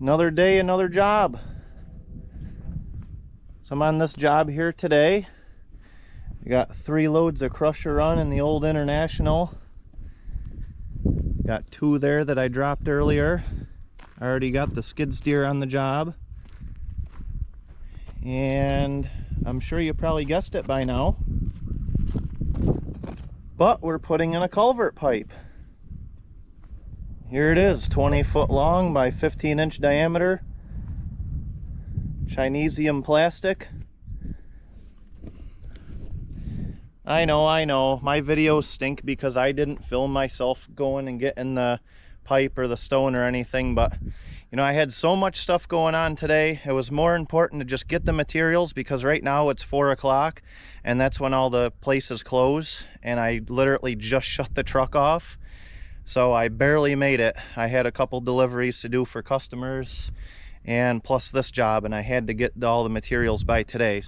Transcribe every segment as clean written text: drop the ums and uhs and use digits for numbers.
Another day, another job. So I'm on this job here today. I got 3 loads of crusher run in the old International. Got 2 there that I dropped earlier. I already got the skid steer on the job. And I'm sure you probably guessed it by now, but we're putting in a culvert pipe. Here it is, 20 foot long by 15-inch diameter, Chinesium plastic. I know, my videos stink because I didn't film myself going and getting the pipe or the stone or anything, but you know, I had so much stuff going on today. It was more important to just get the materials because right now it's 4 o'clock and that's when all the places close, and I literally just shut the truck off. So I barely made it. I had a couple deliveries to do for customers and plus this job, and I had to get all the materials by today.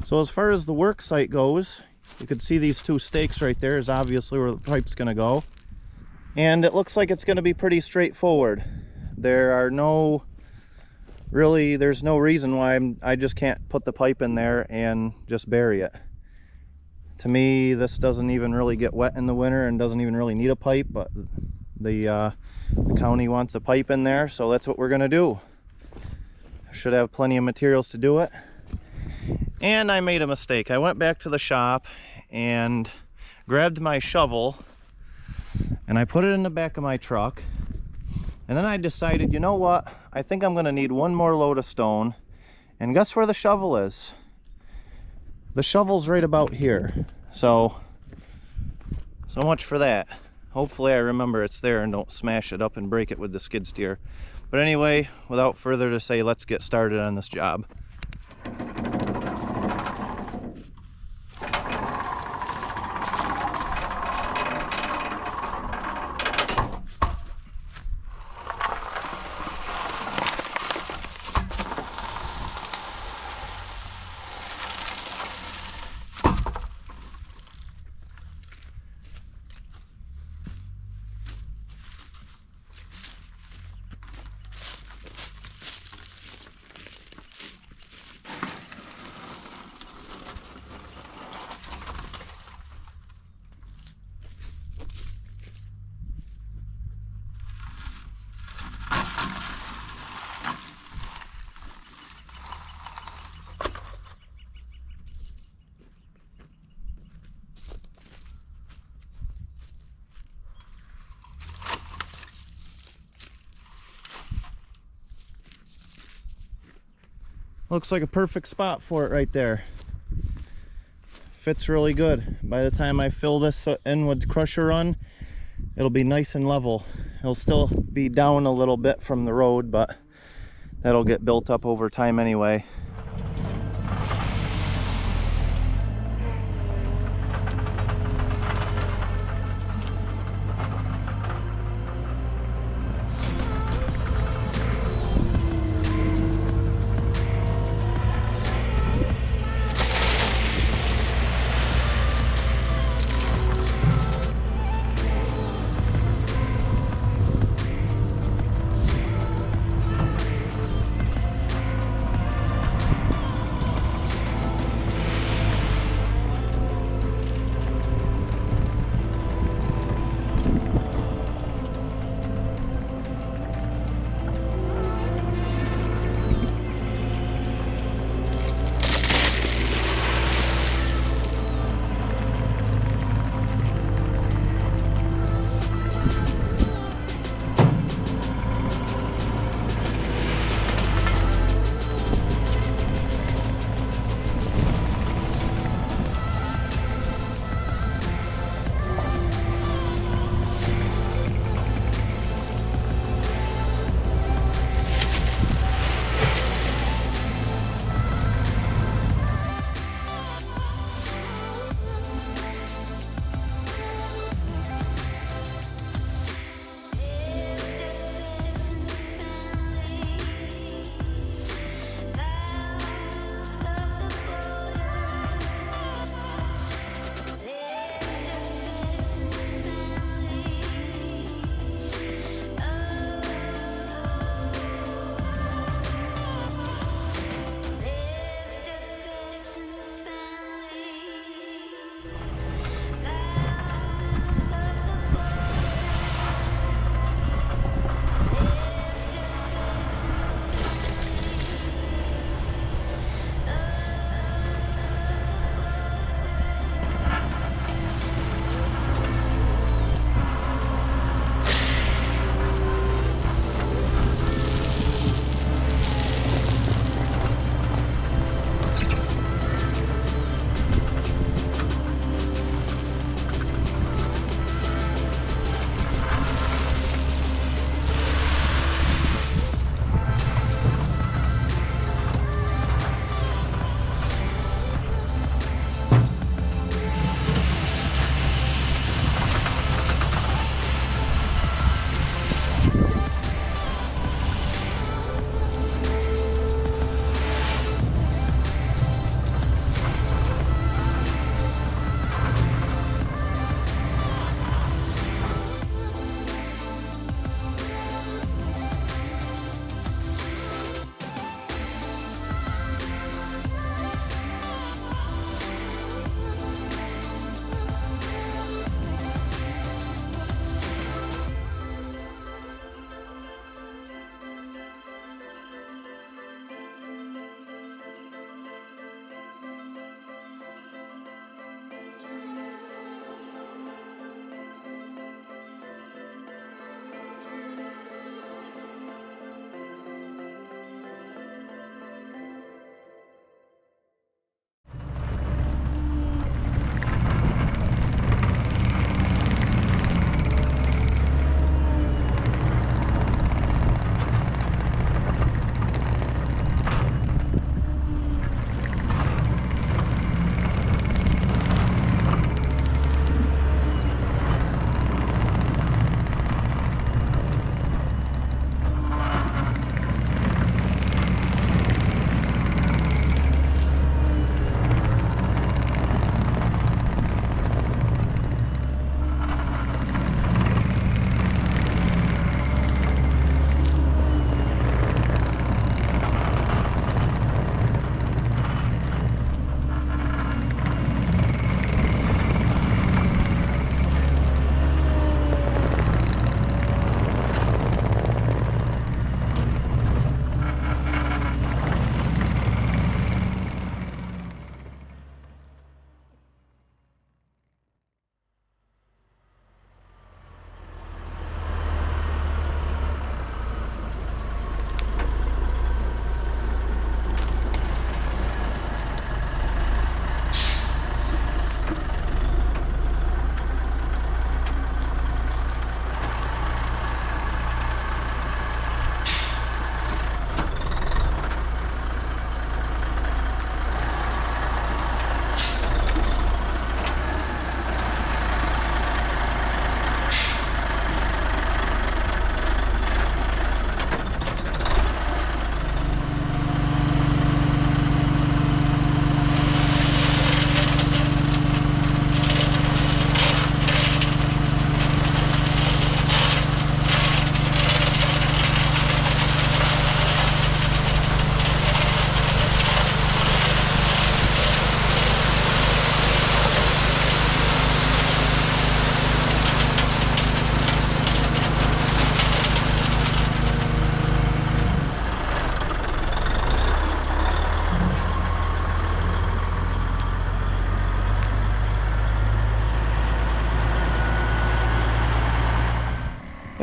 So as far as the work site goes, you can see these 2 stakes right there is obviously where the pipe's gonna go. And it looks like it's gonna be pretty straightforward. There's no reason why I just can't put the pipe in there and just bury it. To me, this doesn't even really get wet in the winter and doesn't even really need a pipe, but the county wants a pipe in there, so that's what we're gonna do. Should have plenty of materials to do it. And I made a mistake. I went back to the shop and grabbed my shovel and I put it in the back of my truck. And then I decided, you know what? I think I'm gonna need 1 more load of stone. And guess where the shovel is? The shovel's right about here. So much for that. Hopefully I remember it's there and don't smash it up and break it with the skid steer. But anyway, without further to say, let's get started on this job. Looks like a perfect spot for it right there. Fits really good. By the time I fill this in with crusher run, it'll be nice and level. It'll still be down a little bit from the road, but that'll get built up over time anyway.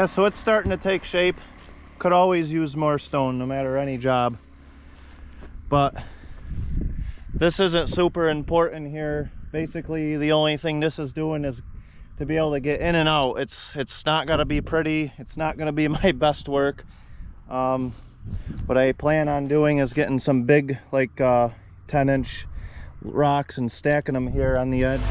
Yeah, so it's starting to take shape. Could always use more stone, no matter any job. But this isn't super important here. Basically, the only thing this is doing is to be able to get in and out. It's not gonna be pretty. It's not gonna be my best work. What I plan on doing is getting some big, like 10-inch rocks and stacking them here on the edge.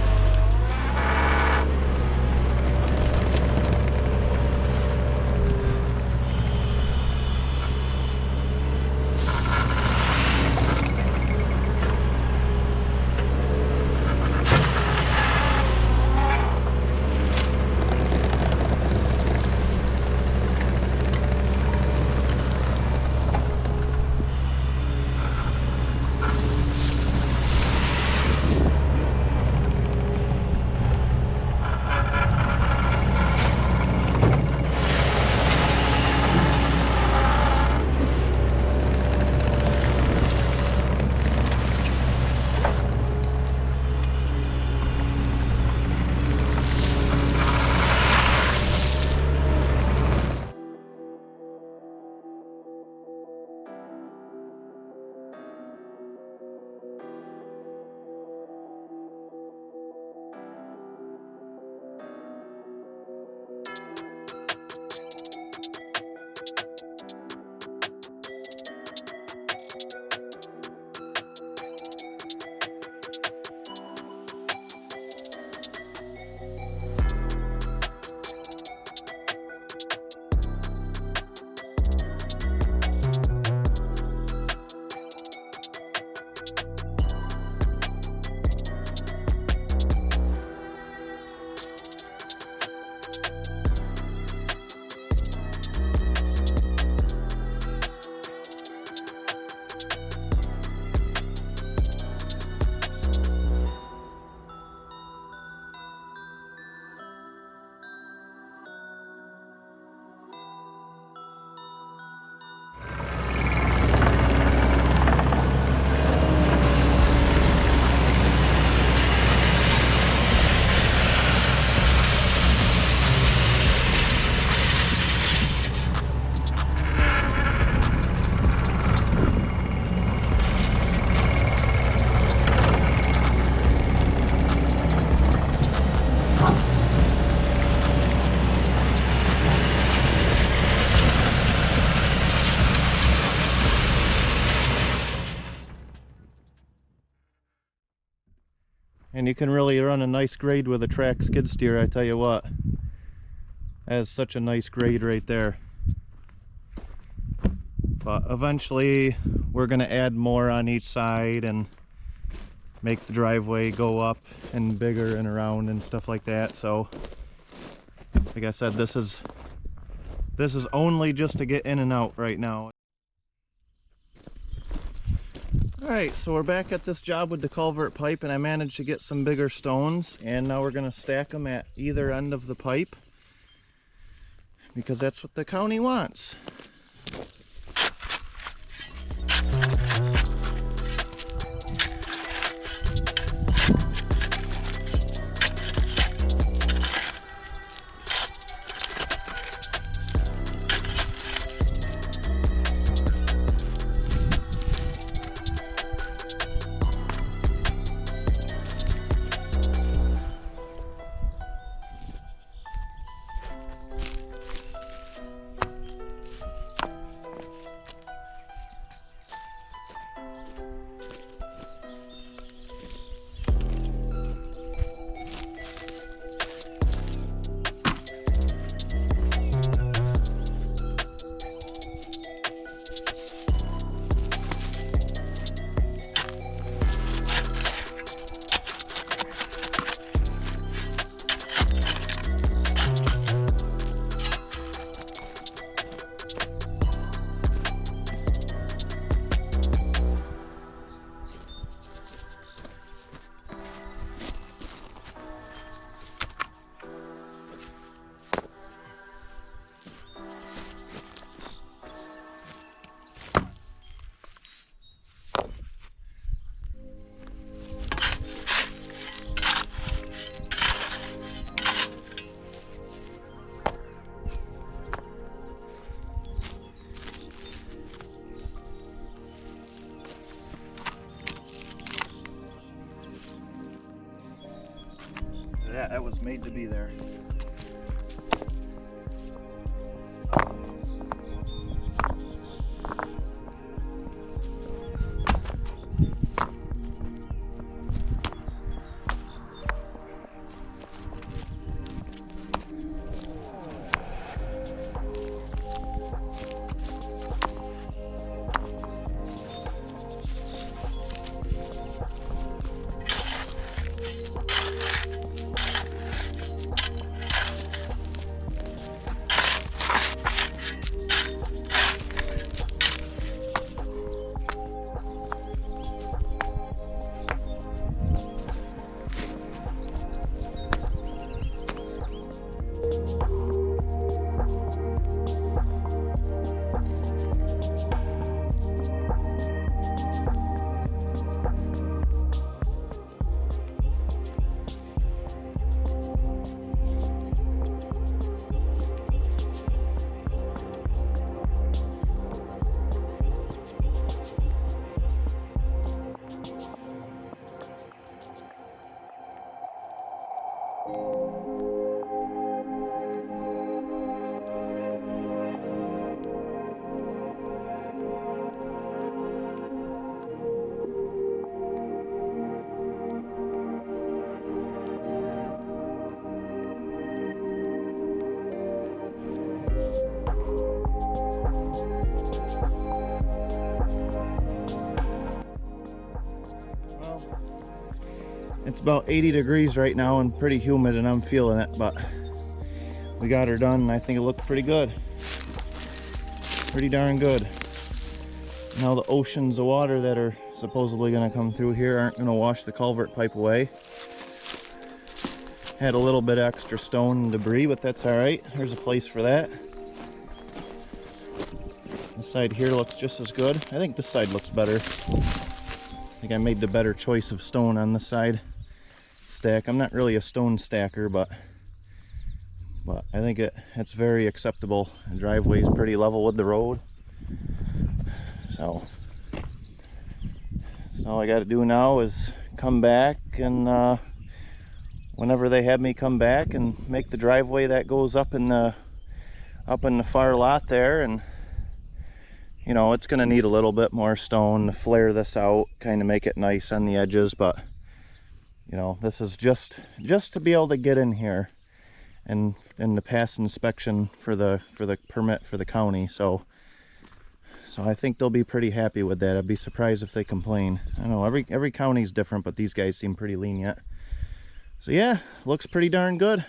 And you can really run a nice grade with a track skid steer, I tell you what. That is such a nice grade right there. But eventually we're going to add more on each side and make the driveway go up and bigger and around and stuff like that. So like I said, this is only just to get in and out right now. Alright, so we're back at this job with the culvert pipe, and I managed to get some bigger stones, and now we're going to stack them at either end of the pipe because that's what the county wants. made to be there. It's about 80 degrees right now and pretty humid, and I'm feeling it, but we got her done and I think it looked pretty good. Pretty darn good. Now the oceans of water that are supposedly going to come through here aren't going to wash the culvert pipe away. Had a little bit extra stone and debris, but that's alright. There's a place for that. This side here looks just as good. I think this side looks better. I think I made the better choice of stone on this side stack. I'm not really a stone stacker, but I think it's very acceptable. The driveway is pretty level with the road, so all I got to do now is come back, and whenever they have me come back, and make the driveway that goes up in the far lot there. And you know, it's going to need a little bit more stone to flare this out, kind of make it nice on the edges, but you know, this is just to be able to get in here and to pass inspection for the permit for the county. So I think they'll be pretty happy with that. I'd be surprised if they complain. I don't know, every county's different, but these guys seem pretty lenient. So yeah, looks pretty darn good.